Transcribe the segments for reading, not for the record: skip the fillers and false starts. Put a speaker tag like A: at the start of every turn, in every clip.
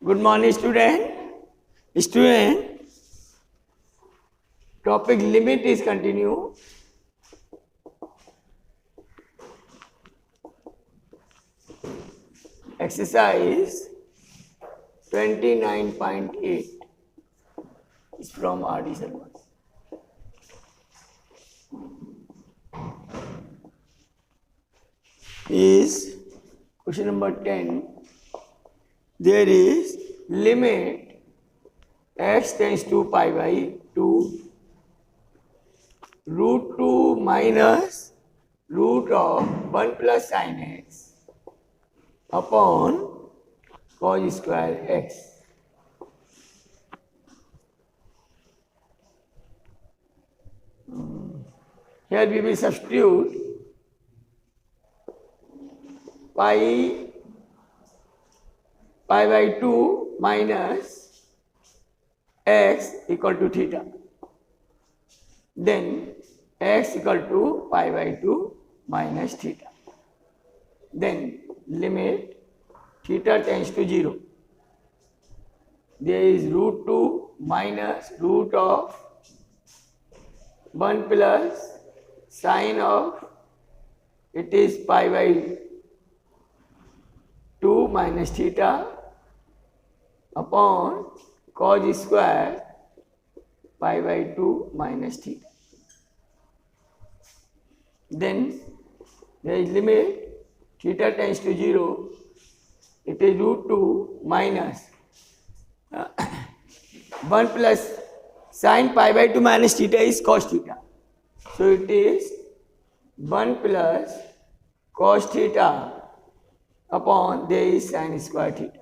A: Good morning, student. Student, topic limit is continue. Exercise 29.8 is from R.D. Sharma. Is question number 10. There is limit x tends to pi by 2 root 2 minus root of 1 plus sin x upon cos square x. Here we will substitute pi by 2 minus x equal to theta. Then x equal to pi by 2 minus theta. Then limit theta tends to 0. There is root 2 minus root of 1 plus sine of it is pi by 2 minus theta upon cos square pi by 2 minus theta. Then there is limit theta tends to 0. It is root 2 minus 1 plus sine pi by 2 minus theta is cos theta. So it is 1 plus cos theta upon there is sine square theta.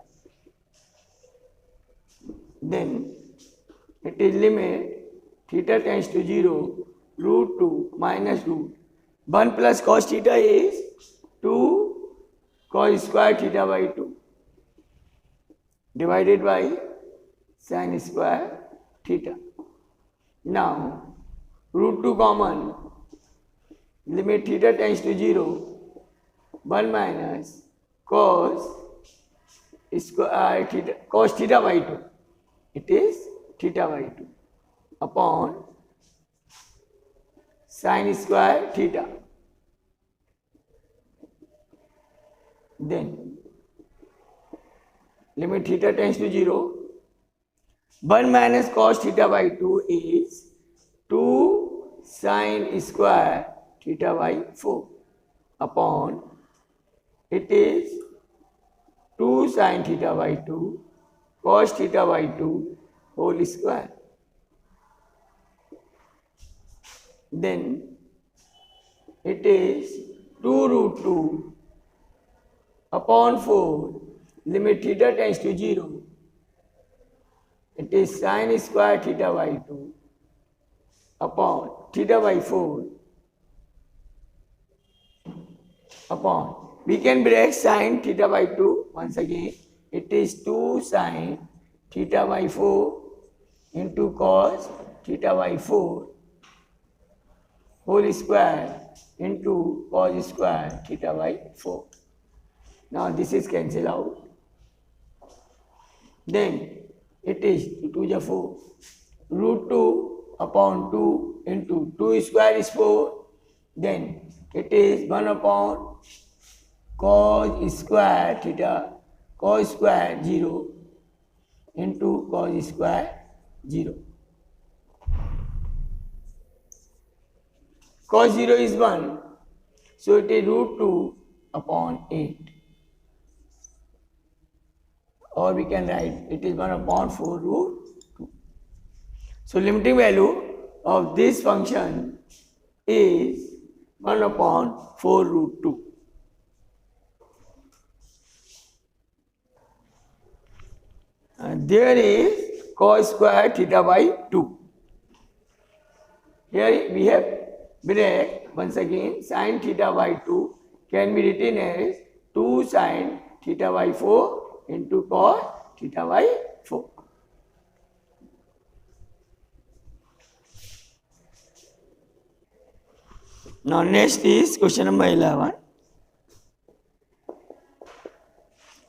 A: Then it is limit theta tends to 0 root 2 minus root 1 plus cos theta is 2 cos square theta by 2 divided by sin square theta. Now root 2 common, limit theta tends to 0 1 minus cos square theta, cos theta by 2, it is theta by 2 upon sin square theta. Then limit theta tends to 0, 1 minus cos theta by 2 is 2 sin square theta by 4 upon it is 2 sin theta by 2 cos theta by 2 whole square. Then it is 2 root 2 upon 4, limit theta tends to 0, it is sin square theta by 2 upon theta by 4 upon, we can break sin theta by 2 once again, it is 2 sin theta by 4 into cos theta by 4 whole square into cos square theta by 4. Now this is cancelled out. Then it is 2 to 4 root 2 upon 2 into 2 square is 4. Then it is 1 upon cos square theta, cos square 0 into cos square 0. Cos 0 is 1, so it is root 2 upon 8. Or we can write it is 1 upon 4 root 2. So limiting value of this function is 1 upon 4 root 2. And there is cos square theta by 2. Here we have break once again sin theta by 2 can be written as 2 sin theta by 4 into cos theta by 4. Now next is question number 11.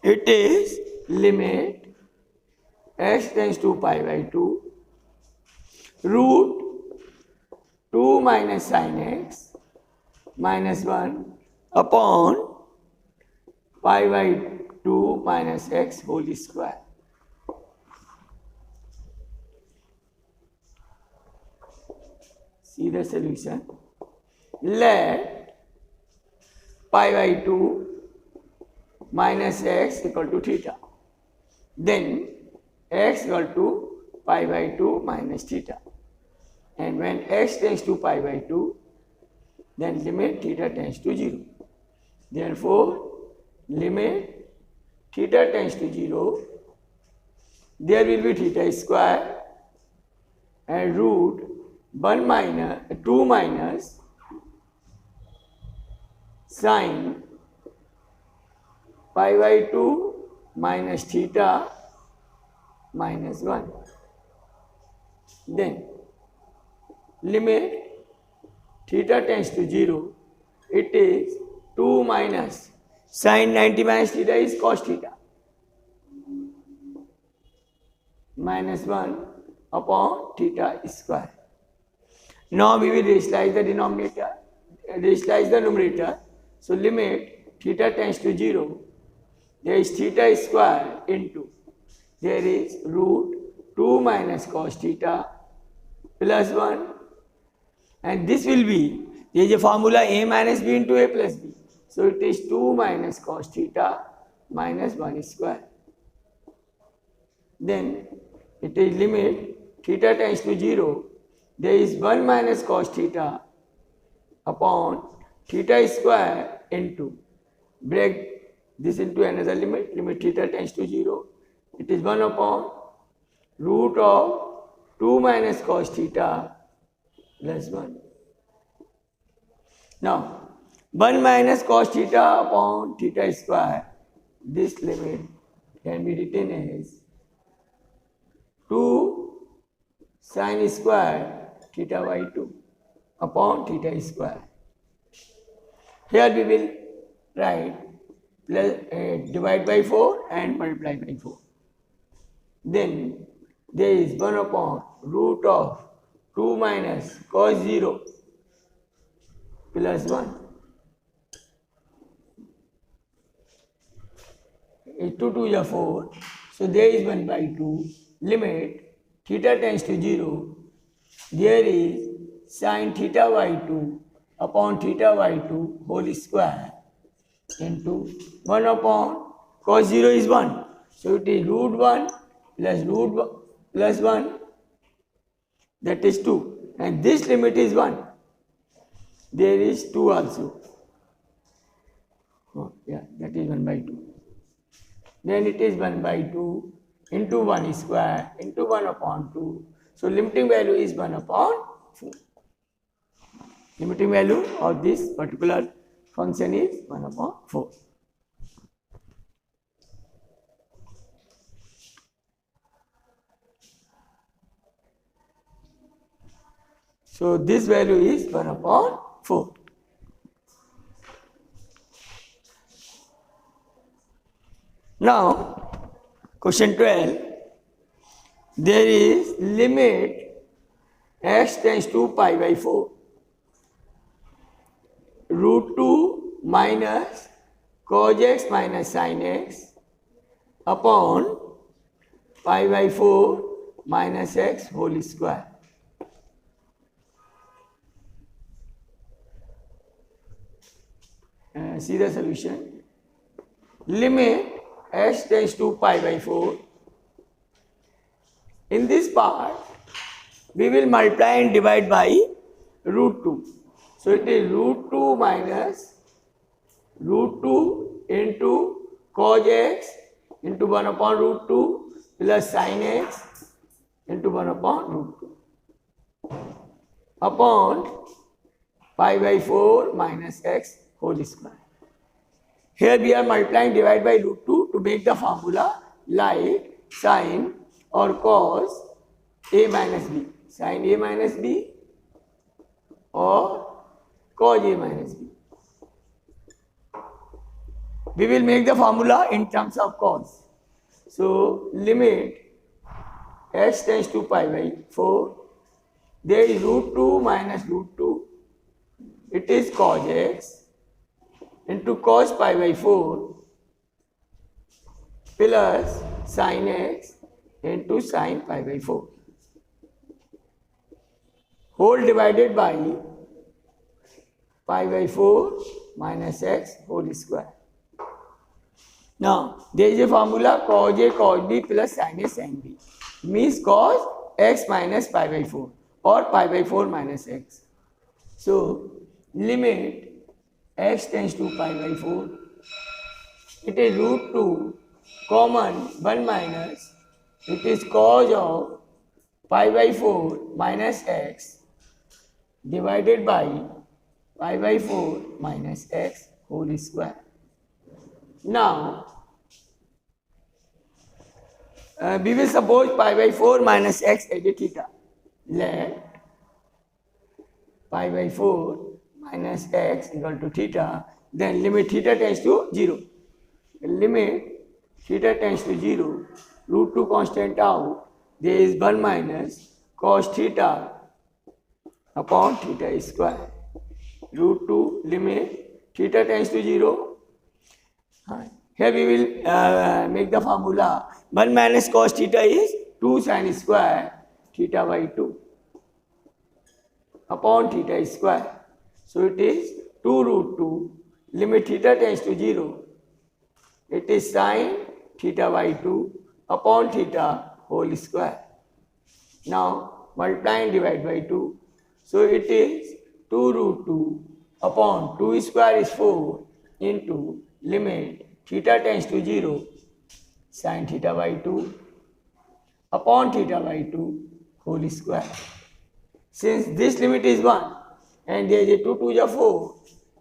A: It is limit x tends to pi by 2 root 2 minus sin x minus 1 upon pi by 2 minus x whole square. See the solution. Let pi by 2 minus x equal to theta. Then x equal to pi by 2 minus theta. And when x tends to pi by 2, then limit theta tends to 0. Therefore, limit theta tends to 0, there will be theta square and root 1 minus 2 minus sin pi by 2 minus theta minus 1. Then limit theta tends to 0, it is 2 minus sin 90 minus theta is cos theta minus 1 upon theta square. Now we will rationalize the denominator, rationalize the numerator. So limit theta tends to 0, there is theta square into, there is root 2 minus cos theta plus 1, and this will be, there is a formula a minus b into a plus b. So it is 2 minus cos theta minus 1 square. Then it is limit theta tends to 0, there is 1 minus cos theta upon theta square into, break this into another limit, limit theta tends to 0, it is 1 upon root of 2 minus cos theta plus 1. Now, 1 minus cos theta upon theta square, this limit can be written as 2 sin square theta by 2 upon theta square. Here we will write divide by 4 and multiply by 4. Then there is 1 upon root of 2 minus cos 0 plus 1. 2 2 is 4. So there is 1 by 2. Limit theta tends to 0. There is sin theta by 2 upon theta by 2 whole square into 1 upon cos 0 is 1. So it is root 1 plus 1, that is 2. And this limit is 1. There is 2 also. Oh, yeah, that is 1 by 2. Then it is 1 by 2 into 1 square into 1 upon 2. So limiting value is 1 upon 4. Limiting value of this particular function is 1 upon 4. So this value is 1 upon 4. Now, question 12, there is limit x tends to pi by 4, root 2 minus cos x minus sin x upon pi by 4 minus x whole square. See the solution. Limit x tends to pi by 4. In this part, we will multiply and divide by root 2. So it is root 2 minus root 2 into cos x into 1 upon root 2 plus sin x into 1 upon root 2 upon pi by 4 minus x whole square. Here we are multiplying divide by root 2 to make the formula like sin or cos a minus b, sin a minus b or cos a minus b. We will make the formula in terms of cos. So limit x tends to pi by 4. There is root 2 minus root 2. It is cos x into cos pi by 4 plus sin x into sin pi by 4. Whole divided by pi by 4 minus x whole square. Now, there is a formula cos A cos B plus sin A sin B. Means cos x minus pi by 4 or pi by 4 minus x. So, limit x tends to pi by 4. It is root 2 common 1 minus. It is cos of pi by 4 minus x divided by pi by 4 minus x whole square. Now, we will suppose pi by 4 minus x as a theta. Let pi by 4 minus x equal to theta, then limit theta tends to 0. Limit theta tends to 0, root 2 constant out, there is 1 minus cos theta upon theta square. Root 2 limit theta tends to 0. Here we will make the formula 1 minus cos theta is 2 sin square theta by 2 upon theta square. So it is 2 root 2, limit theta tends to 0. It is sin theta by 2 upon theta whole square. Now multiply and divide by 2. So it is 2 root 2 upon 2 square is 4 into limit theta tends to 0 sin theta by 2 upon theta by 2 whole square. Since this limit is 1 and there is a 2 to the 4,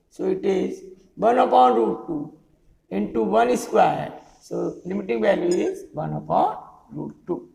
A: so it is 1 upon root 2 into 1 square. So limiting value is 1 upon root 2.